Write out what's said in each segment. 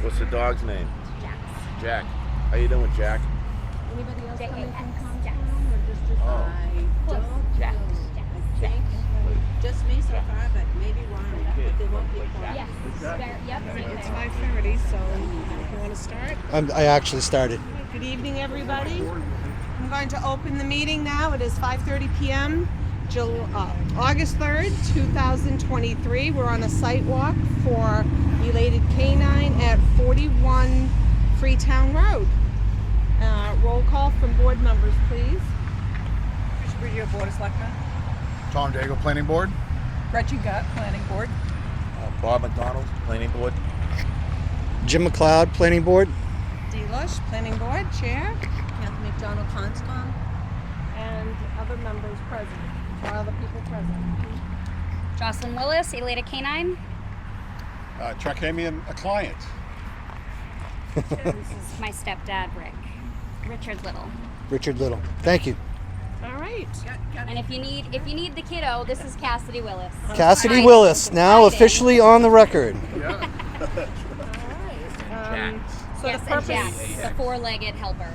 What's the dog's name? Jax. Jack. How you doing, Jack? Anybody else coming from Jax. Comstown or just Oh. I don't Jax. know. Jax. I think just me so far, but maybe Ron, but they won't be a quorum. Yes. Yep. Same It's thing. 5:30, so if you want to start. I actually started. Good evening, everybody. I'm going to open the meeting now. It is 5:30 p.m. August 3rd, 2023. We're on a site walk for Elated Canine at 41 Freetown Road. Roll call from board members, please. Tricia Bridger, Board of Selectmen. Tom Daigle, Planning Board. Gretchen Gutt, Planning Board. Bob McDonald, Planning Board. Jim McLeod, Planning Board. Dee Lush, Planning Board, Chair. Kathy McDonald, Conscom. And other members present, or other people present. Jocelyn Willis, Elated Canine. Chuck Hamian, a client. This is my stepdad, Rick. Richard Little. Richard Little. Thank you. All right. And if you need the kiddo, this is Cassidy Willis. Cassidy Friday. Willis, now Friday. officially on the record. All right. Jax. So Yes, the and purpose. Jax, the four-legged helper.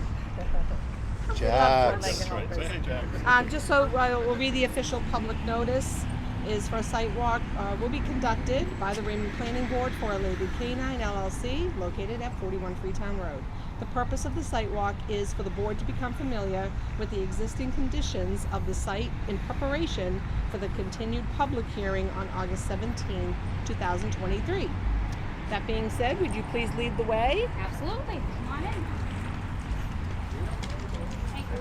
Jax. Say, Jack. Just so we'll read the official public notice is for a site walk will be conducted by the Raymond Planning Board for Elated Canine LLC located at 41 Freetown Road. The purpose of the site walk is for the board to become familiar with the existing conditions of the site in preparation for the continued public hearing on August 17, 2023. That being said, would you please lead the way? Absolutely. Come on in. Thank you.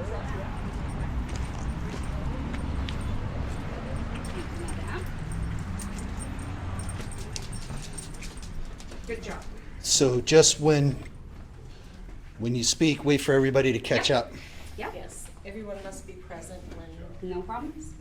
Good job. So just when you speak, wait for everybody to catch up. Yep. Yes, everyone must be present when. No problems.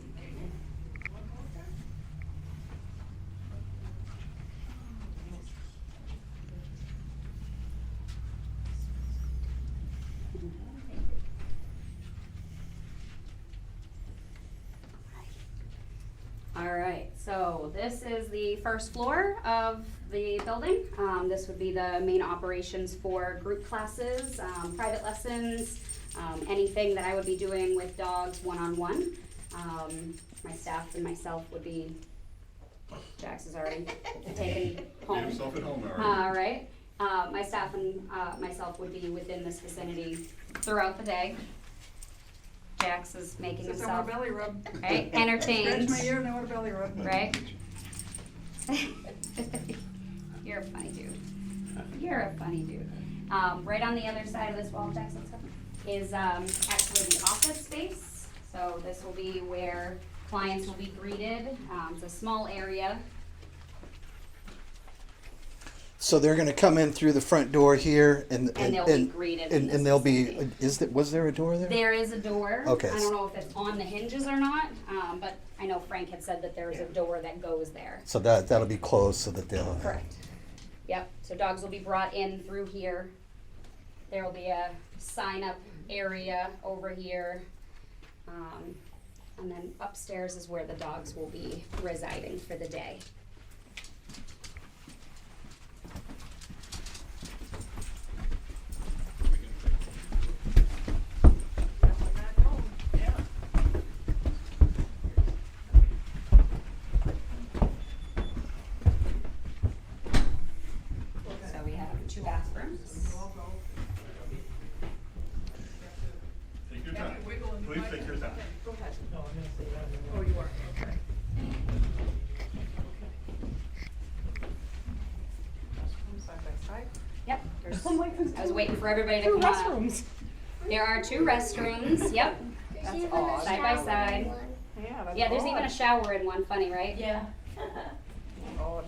All right, so this is the first floor of the building. This would be the main operations for group classes, private lessons, anything that I would be doing with dogs one-on-one. My staff and myself would be, Jax is already taken home. Yourself at home, Aaron. All right. My staff and myself would be within this vicinity throughout the day. Jax is making Since I himself want a belly rub. right, Scratch entertained, my ear and I want a belly rub. right? You're a funny dude. You're a funny dude. Right on the other side of this wall, Jax, let's go, is actually the office space. So this will be where clients will be greeted. It's a small area. So they're going to come in through the front door here, and they'll be greeted in this and they'll be. vicinity. Was there a door there? There is a door. Okay. I don't know if it's on the hinges or not, but I know Frank had said that there is a door that goes there. So that'll be closed so that they'll. Correct. Yep, so dogs will be brought in through here. There will be a sign-up area over here. And then upstairs is where the dogs will be residing for the day. So we have 2 bathrooms. Take your time. Please take your time. Go ahead. Oh, you are, okay. Side by side. Yep, I was waiting for everybody to come on. There are 2 restrooms, yep, That's odd. side by side. Yeah, that's Yeah, there's even a odd. shower in one, funny, right? Yeah. Odd.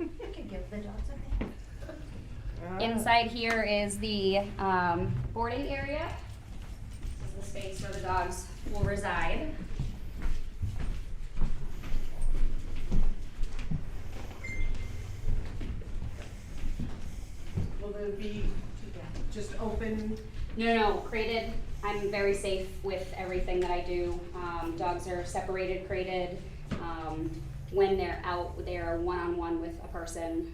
I could give the dogs a bath. Inside here is the boarding area. This is the space where the dogs will reside. Will there be just open? No, crated. I'm very safe with everything that I do. Dogs are separated, crated. when they're out, they're one-on-one with a person.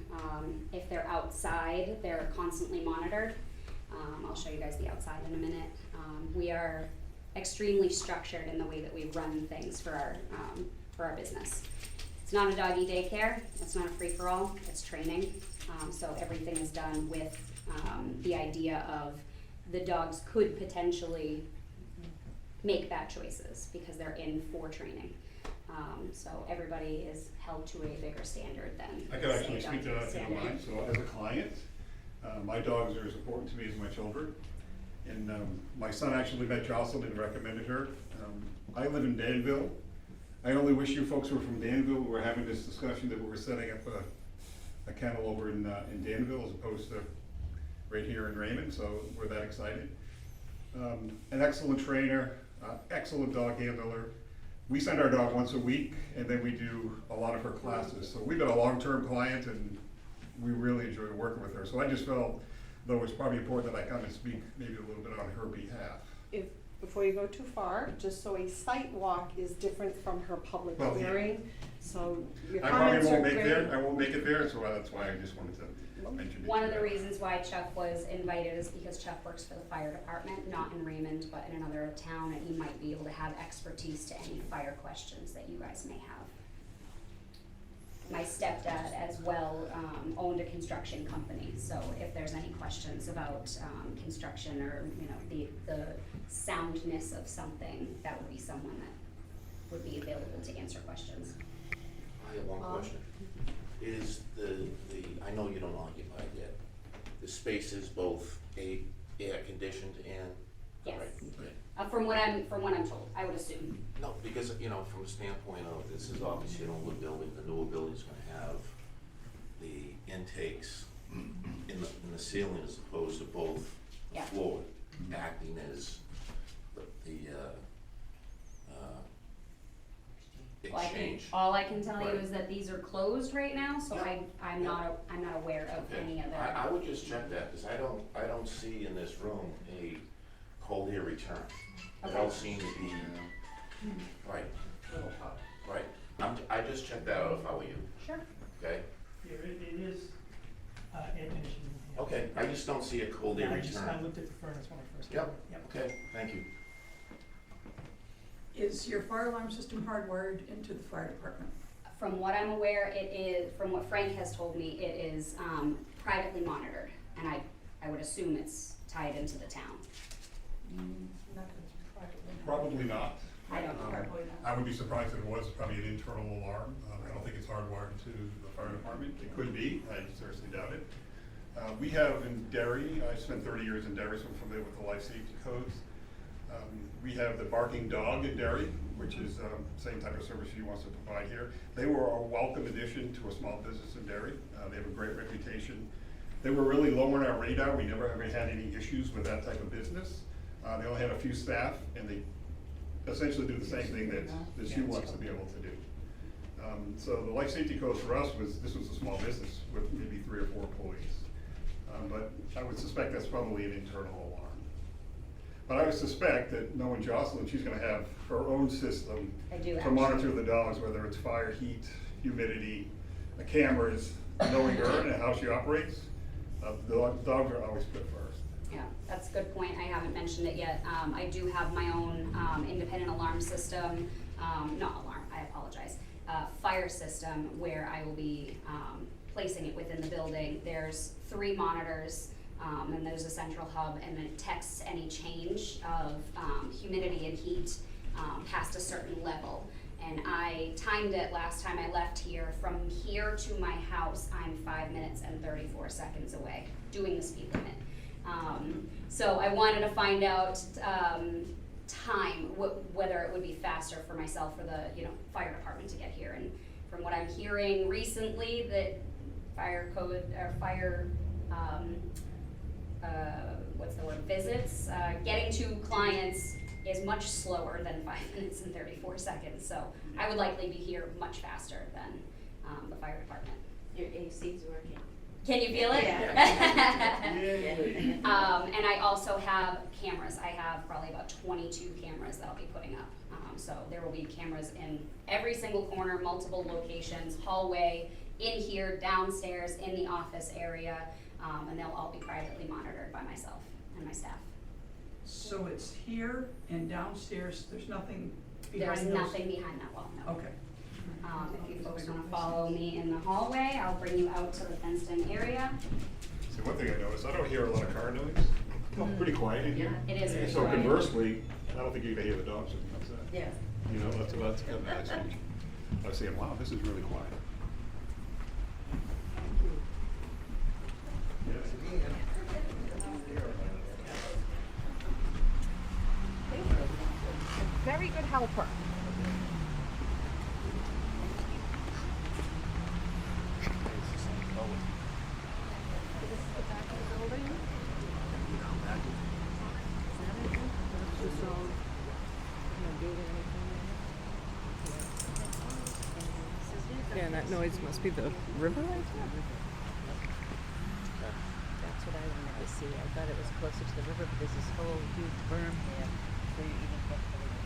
If they're outside, they're constantly monitored. I'll show you guys the outside in a minute. We are extremely structured in the way that we run things for our business. It's not a doggy daycare, it's not a free-for-all, it's training. So everything is done with the idea of the dogs could potentially make bad choices because they're in for training. So everybody is held to a bigger standard than. I could actually say, speak to that if you don't mind. So as a client, my dogs are as important to me as my children. And my son actually met Jocelyn and recommended her. I live in Danville. I only wish you folks were from Danville. We're having this discussion that we were setting up a kennel over in Danville as opposed to right here in Raymond, so we're that excited. An excellent trainer, excellent dog handler. We send our dog once a week, and then we do a lot of her classes. So we've been a long-term client, and we really enjoy working with her. So I just felt, though it's probably important that I come and speak maybe a little bit on her behalf. Before you go too far, just so a site walk is different from her public Well, yeah. hearing, so your I probably comments are won't make great. there, I won't make it there, so that's why I just wanted to mention it. One of the reasons why Chuck was invited is because Chuck works for the fire department, not in Raymond, but in another town, and he might be able to have expertise to any fire questions that you guys may have. My stepdad as well owned a construction company, so if there's any questions about construction or, you know, the soundness of something, that would be someone that would be available to answer questions. I have one question. Is I know you don't occupy it yet, the space is both air conditioned and? Yes. Right, okay. From what I'm told, I would assume. No, because, you know, from a standpoint of, this is obviously an older building, the newer building's gonna have the intakes in the ceiling as opposed to both Yeah. floor, acting as the Well, I think exchange. all I can tell you Right. is that these are closed right now, so Yeah. I'm not aware of Okay. any other. I would just check that, because I don't see in this room a cold air return. They all Okay. seem to be, right, right. I just checked that out if I were you, Sure. okay? Yeah, it is air conditioning. Yeah. Okay, I just don't see a cold air I return. looked at the furnace when I first Yep. came. Yep. Okay, thank you. Is your fire alarm system hardwired into the fire department? From what I'm aware, it is, from what Frank has told me, it is privately monitored, and I would assume it's tied into the town. Not that it's privately. Probably not. I don't know. Probably not. I would be surprised if it was probably an internal alarm. I don't think it's hardwired to the fire department. It could be, I seriously doubt it. We have in Derry, I spent 30 years in Derry, so I'm familiar with the life safety codes. We have the barking dog in Derry, which is same type of service she wants to provide here. They were a welcome addition to a small business in Derry. They have a great reputation. They were really low on our radar. We never ever had any issues with that type of business. They only had a few staff, and they essentially do the same thing that she wants to be able to do. So the life safety code for us this was a small business with maybe 3 or 4 employees. But I would suspect that's probably an internal alarm. But I would suspect that knowing Jocelyn, she's gonna have her own system I do to monitor the dogs, whether it's fire, heat, humidity, the cameras, knowing her and how she operates. The dogs are always put first. Yeah, that's a good point. I haven't mentioned it yet. I do have my own independent alarm system, not alarm, I apologize, fire system where I will be placing it within the building. There's 3 monitors, and there's a central hub, and then it texts any change of humidity and heat past a certain level. And I timed it last time I left here. From here to my house, I'm 5 minutes and 34 seconds away, doing the speed limit. So I wanted to find out time, whether it would be faster for myself or the fire department to get here. And from what I'm hearing recently, that fire code or fire visits, getting to clients is much slower than 5 minutes and 34 seconds. So I would likely be here much faster than the fire department. Your AC's working. Can you feel it? And I also have cameras. I have probably about 22 cameras that I'll be putting up So there will be cameras in every single corner, multiple locations, hallway, in here, downstairs, in the office area, and they'll all be privately monitored by myself and my staff. So it's here and downstairs, there's nothing behind There's those? nothing behind that wall, no. Okay. If you folks wanna follow me in the hallway, I'll bring you out to the fenced-in area. See, one thing I noticed, I don't hear a lot of car noise. It's pretty quiet in here. It is very So quiet. conversely, I don't think you're gonna hear the dogs when you outside. Yeah. You know, that's kind of nice. I was saying, wow, this is really quiet. Very good helper. Yeah, and that noise must be the river right there. That's what I wanted to see. I thought it was closer to the river, but there's this whole huge berm there. Where you even get the river.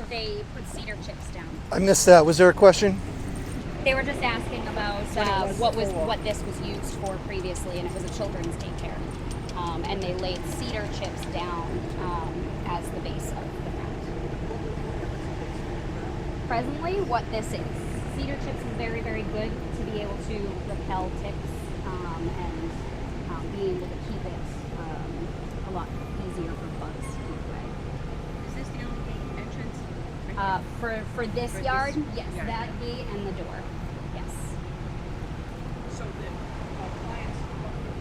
They put cedar chips down. I missed that. Was there a question? They were just asking about what this was used for previously, and it was a children's daycare. And they laid cedar chips down as the base of the ground. Presently, what this is, cedar chips is very, very good to be able to repel ticks and be able to keep it a lot easier for bugs anyway. Is this the only gate entrance? For this For yard, this- yes, yeah. that gate and the door, yes. So the clients,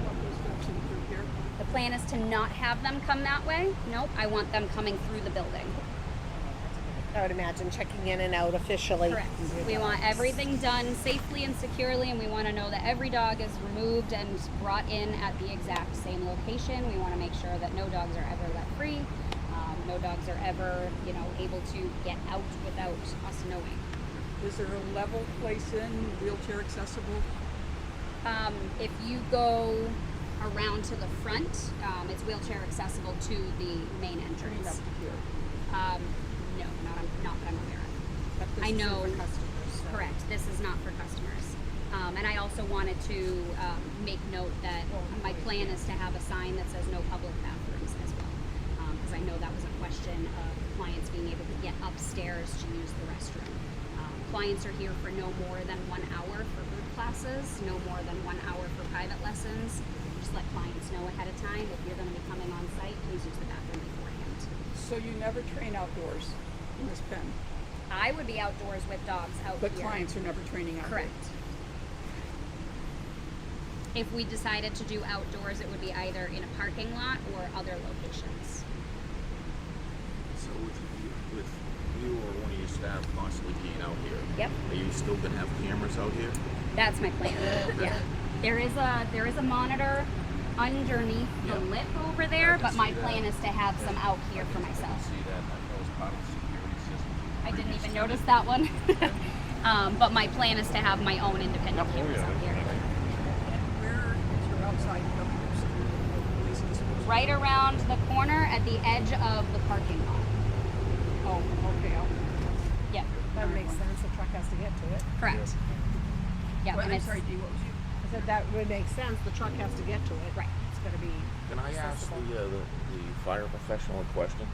what goes through here? The plan is to not have them come that way. Nope, I want them coming through the building. I would imagine checking in and out officially. Correct. We want everything done safely and securely, and we want to know that every dog is removed and brought in at the exact same location. We want to make sure that no dogs are ever let free. No dogs are ever, able to get out without us knowing. Is there a level place in, wheelchair accessible? If you go around to the front, it's wheelchair accessible to the main entrance. No, not that I'm aware of. But this I isn't know. for customers, so- Correct. This is not for customers. And I also wanted to make note that my plan is to have a sign that says no public bathrooms as well. Because I know that was a question of clients being able to get upstairs to use the restroom. Clients are here for no more than 1 hour for group classes, no more than 1 hour for private lessons. Just let clients know ahead of time if you're going to be coming on site, please use the bathroom beforehand. So you never train outdoors in this pen? I would be outdoors with dogs out But here. clients are never training outdoors? Correct. If we decided to do outdoors, it would be either in a parking lot or other locations. So with you or one of your staff constantly being out here, Yep, are you still gonna have cameras out here? that's my plan. Yeah, there is a monitor underneath the Yeah. lip over there, I can but my see that. plan is to have some out here for I myself. see that, I know it's part of the security system. I didn't even notice that one. But my plan is to have my own independent cameras out here. Where is your outside numbers? Police and supposed- Right around the corner at the edge of the parking lot. Oh, okay. Yep, That makes sense. The truck has to get to it. correct. Yep, Well, and I'm it's, sorry, Dee, what was you? I said that would make sense. The truck has to get to it. Right. It's going to be. Can I ask accessible. the fire professional a question?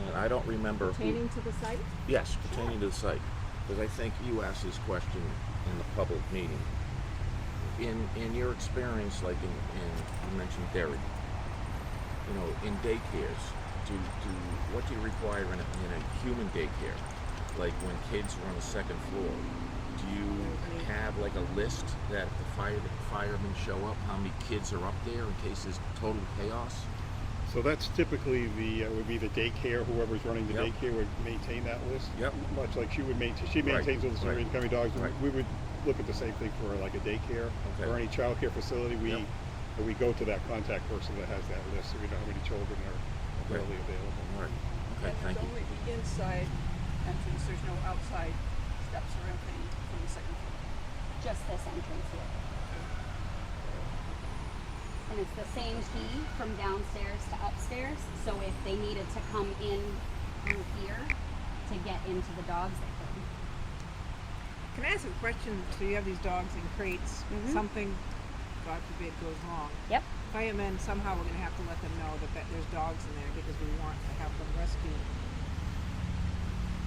And I don't remember who. Pertaining to the site? Yes, pertaining to the site, because I think you asked this question in the public meeting. In your experience, like you mentioned dairy, in daycares, what do you require in a human daycare? Like when kids are on the second floor, do you have like a list that the firemen show up, how many kids are up there in case there's total chaos? So that's typically would be the daycare, whoever's running the Yep. daycare would maintain that list. Yep. Much like she maintains all the right. incoming dogs. Right. We would look at the same thing for like a daycare Okay. or any child care facility. Yep. We go to that contact person that has that list so we know how many children are Okay. readily available. All right, Okay, And thank there's you. only the inside entrance, there's no outside steps or anything from the second floor. Just this entrance here. And it's the same key from downstairs to upstairs, so if they needed to come in through here to get into the dogs, they could. Can I ask a question? So you have these dogs in crates. Something, God forbid, goes wrong. Yep. Firemen somehow we're going to have to let them know that there's dogs in there because we want to have them rescued.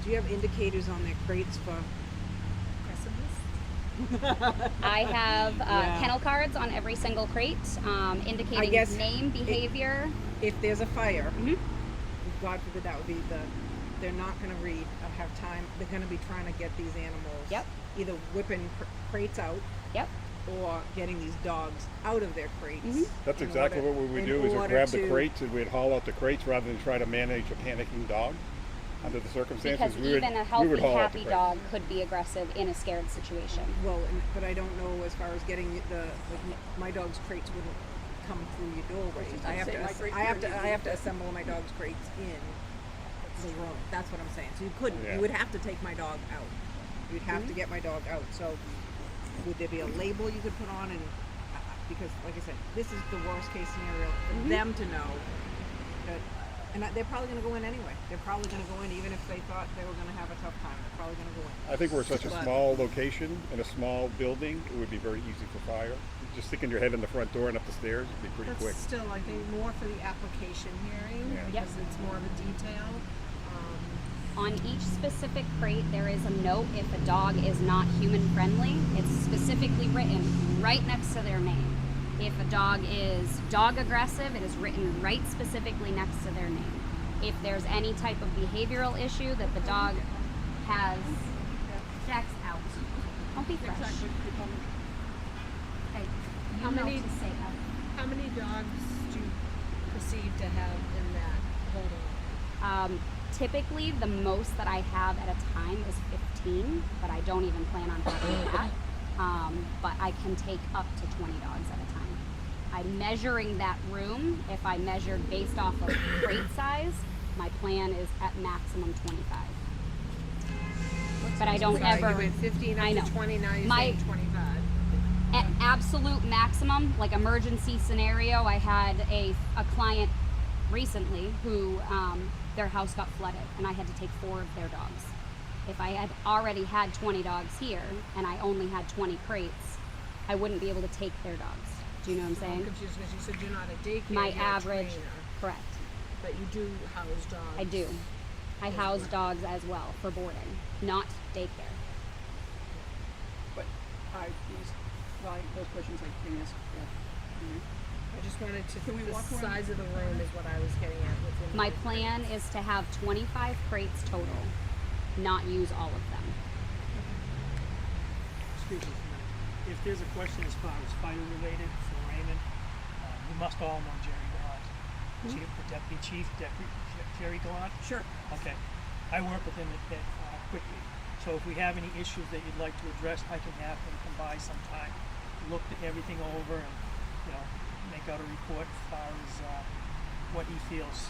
Do you have indicators on their crates for aggressiveness? I have Yeah. kennel cards on every single crate, indicating guess name, behavior. If there's a fire, Mhm. God forbid that would be they're not going to read or have time. They're going to be trying to get these animals Yep. either whipping crates out Yep. or getting these dogs out of their crates. That's in exactly order- what we would in do, is we'd order grab the to- crates and we'd haul out the crates rather than try to manage a panicking dog under the circumstances. Because we would, even a we healthy, would haul out the happy crates. dog could be aggressive in a scared situation. Well, but I don't know as far as getting my dog's crates wouldn't come through your doorway. I have say my to, crate I have here to, needs I have to to- assemble my dog's crates in the room. That's what I'm saying. So you couldn't. Yeah. You would have to take my dog out. You'd have to get my dog out. So would there be a label you could put on and because, like I said, this is the worst case scenario for them to know that. And they're probably going to go in anyway. They're probably going to go in even if they thought they were going to have a tough time. They're probably going to go in. I think we're such a But- small location in a small building, it would be very easy for fire. Just sticking your head in the front door and up the stairs would be pretty That's quick. still, I think, more for the application hearing, Yeah. because it's more of a detail. On each specific crate, there is a note if a dog is not human friendly. It's specifically written right next to their name. If a dog is dog aggressive, it is written right specifically next to their name. If there's any type of behavioral issue that the dog has, Jack's out. Don't be fresh. Exactly. Hey, you How know many- to say out. How many dogs do you perceive to have in that holding? Typically, the most that I have at a time is 15, but I don't even plan on having that. But I can take up to 20 dogs at a time. I'm measuring that room. If I measured based off of crate size, my plan is at maximum 25. But I don't So ever. You went 15 I up know. to 20, now you're My- saying 25. At absolute maximum, like emergency scenario, I had a client recently who their house got flooded and I had to take 4 of their dogs. If I had already had 20 dogs here and I only had 20 crates, I wouldn't be able to take their dogs. Do you know what I'm I'm saying? confused because you said you're not a daycare, My you're a average, trainer, correct. but you do house dogs. I do. I house dogs as well for boarding, not daycare. But those questions I can ask. I just wanted to, Can we the walk around? size of the room is what I was getting at. Within My the plan crates. is to have 25 crates total, not use all of them. Excuse me for a minute. If there's a question as far as fire related for Raymond, you must all know Jerry Gallant. Chief, the Deputy Chief, Jerry Gallant? Sure. Okay. I work with him at quickly. So if we have any issues that you'd like to address, I can have him come by sometime, look everything over and, make out a report as far as what he feels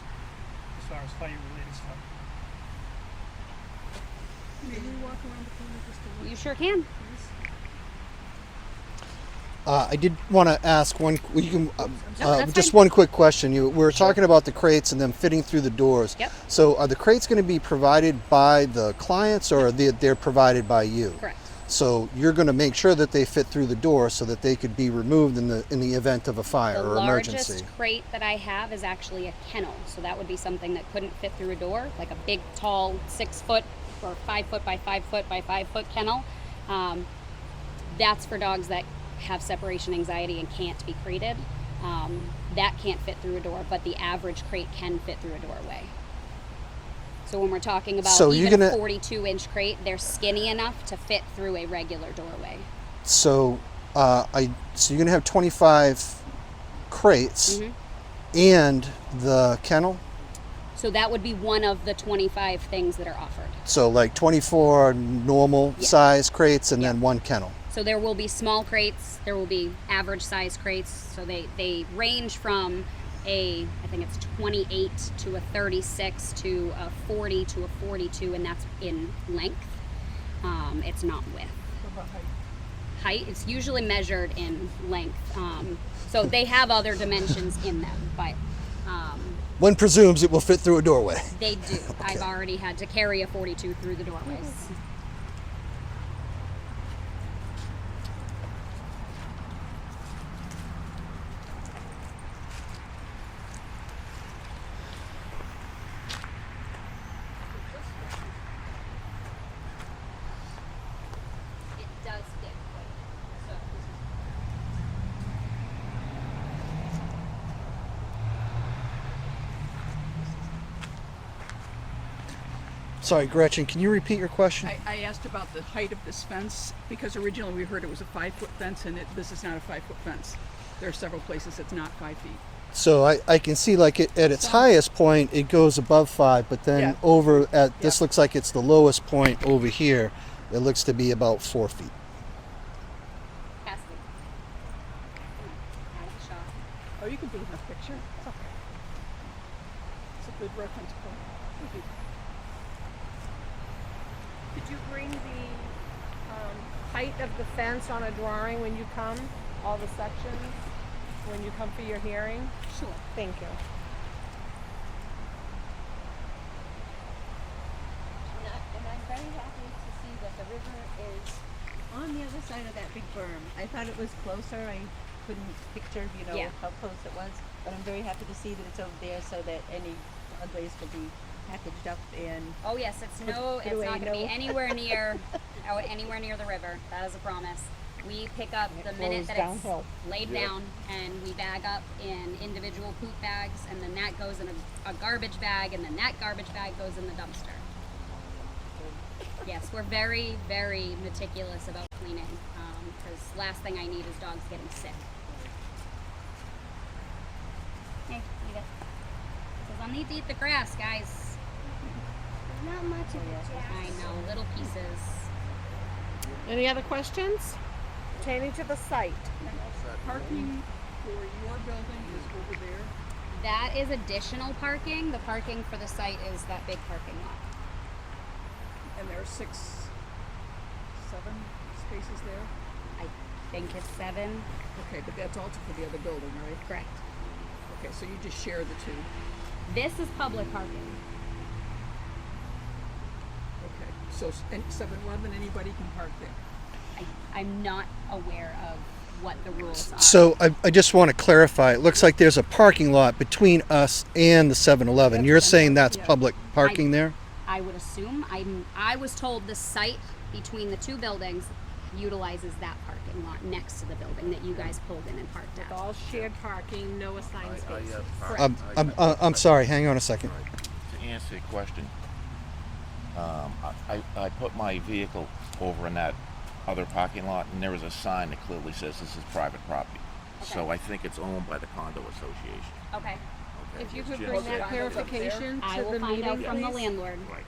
as far as fire related stuff. Can we walk around the corner just a little? You sure can. I did want to ask one. You can that's just fine. one quick question. We were talking about the crates and them fitting through the doors. Yep. So, are the crates going to be provided by the clients, or they're provided by you? Correct. So you're going to make sure that they fit through the door so that they could be removed in the event of a fire The or largest emergency. crate that I have is actually a kennel, so that would be something that couldn't fit through a door, like a big, tall, 6 foot or 5 foot by 5 foot by 5 foot kennel. That's for dogs that have separation anxiety and can't be crated. That can't fit through a door, but the average crate can fit through a doorway. So when we're talking about So you're even a gonna- 42-inch crate, they're skinny enough to fit through a regular doorway. So, so you're going to have 25 crates Mm-hmm. and the kennel. So that would be one of the 25 things that are offered. So like 24 normal Yeah. size crates and then Yeah. one kennel. So there will be small crates, there will be average size crates. So they range from I think it's 28 to a 36 to a 40 to a 42, and that's in length. It's not width. What about height? Height, it's usually measured in length. So they have other dimensions in them, but One presumes it will fit through a doorway. they do. I've already had to carry a 42 through the doorways. It does dip quite. So Sorry, Gretchen, can you repeat your question? I asked about the height of this fence, because originally we heard it was a 5-foot fence, and this is not a 5-foot fence. There are several places it's not 5 feet. So I can see like at its highest point it goes above 5, but then Yeah. over at this Yeah. looks like it's the lowest point over here. It looks to be about 4 feet. Cassidy. Out of the shot. Oh, you can be in this picture. It's okay. It's a good reference point. Thank you. Could you bring the height of the fence on a drawing when you come, all the sections, when you come for your hearing? Sure. Thank you. And I'm very happy to see that the river is on the other side of that big berm. I thought it was closer. I couldn't picture, Yeah. how close it was. But I'm very happy to see that it's over there so that any dog waste will be packaged up and Oh yes, it's Put not away, going to be no. anywhere near, anywhere near the river. That is a promise. We pick up And the it minute flows that downhill. it's laid down, and we bag up in individual poop bags, and then that goes in a garbage bag, and then that garbage bag goes in the dumpster. Yes, we're very, very meticulous about cleaning, because last thing I need is dogs getting sick. Hey, eat it. Says I'll need to eat the grass, guys. Not much of it, I know, little pieces. Any other questions pertaining to the site? Parking for your building is over there. That is additional parking. The parking for the site is that big parking lot. And there are 6, 7 spaces there. I think it's 7. Okay, but that's also for the other building, right? Correct. Okay, so you just share the two. This is public parking. Okay, so 7-Eleven, anybody can park there. I'm not aware of what the rules are. So I just want to clarify. It looks like there's a parking lot between us and the 7-Eleven. You're saying that's Yeah. public parking there? I would assume. I was told the site between the two buildings utilizes that parking lot next to the building that you guys pulled in and parked at. All shared parking, no assigned spaces. I'm sorry. Hang on a second. To answer your question, I put my vehicle over in that other parking lot, and there was a sign that clearly says this is private property. So I think it's owned by the condo association. Okay. Okay? If you It's could just- bring that Condos up clarification I to will the find out meeting, from the please. landlord. Right.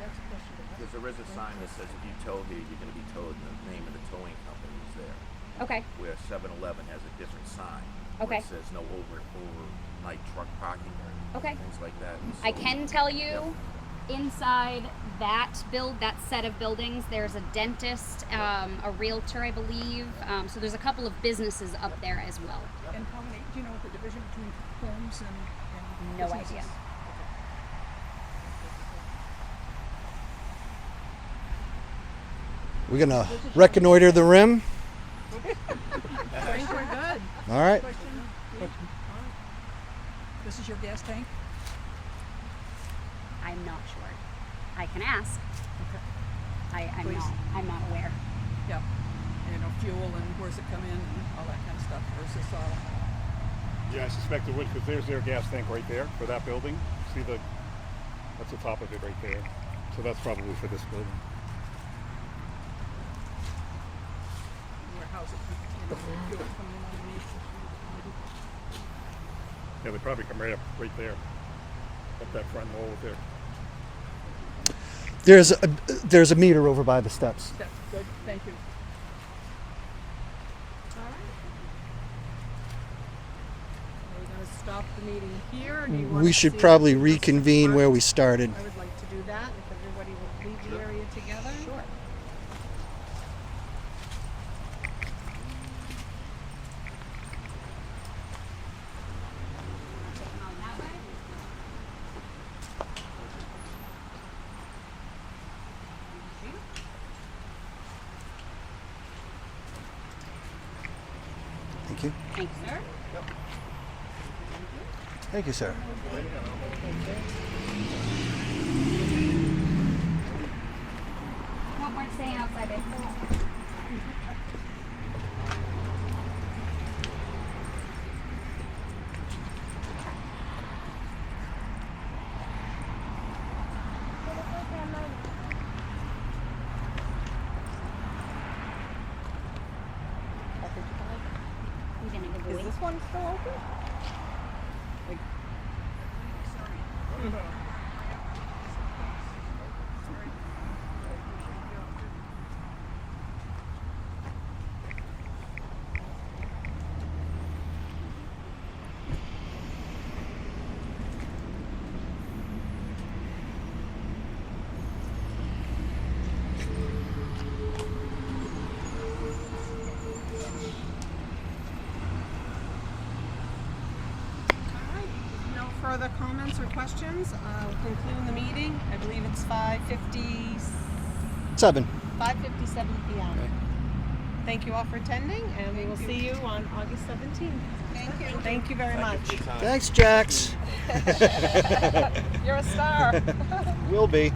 That's a question to ask. Because there is a sign that says if you tow here, you're going to be towed, and the name of the towing company is there. Okay. Where 7-Eleven has a different sign. Okay. Where it says no overnight truck parking or Okay. things like that. I So- can tell you, inside that set of buildings, there's a dentist, a realtor, I believe. So there's a couple of businesses up there as well. And how many, do you know what the division between homes and No businesses? idea. We're gonna reconnoiter the rim. Frank, we're good. All right. Question? This is your gas tank? I'm not sure. I can ask. Okay. Please. I'm not aware. Yeah. You know, fuel and where's it come in and all that kind of stuff versus, Yeah, I suspect it would, because there's their gas tank right there for that building. See that's the top of it right there. So that's probably for this building. where how's it, you know, fuel coming in underneath. Yeah, they probably come right up right there. Up that front wall there. There's a meter over by the steps. That's good, thank you. Are we gonna stop the meeting here? Or do you want We to should see probably if we just reconvene park? where we started. I would like to do that, if everybody will leave the area together. Sure. Thank you. Thank you, sir. Thank you, sir. No more staying outside, babe. You gonna give Is away? this one still open? Like, no further comments or questions. Concluding the meeting. I believe it's 7. 5:57 p.m. Thank you all for attending, and we will see you on August 17th. Thank you. Thank you very much. Thanks, Jax. You're a star. Will be.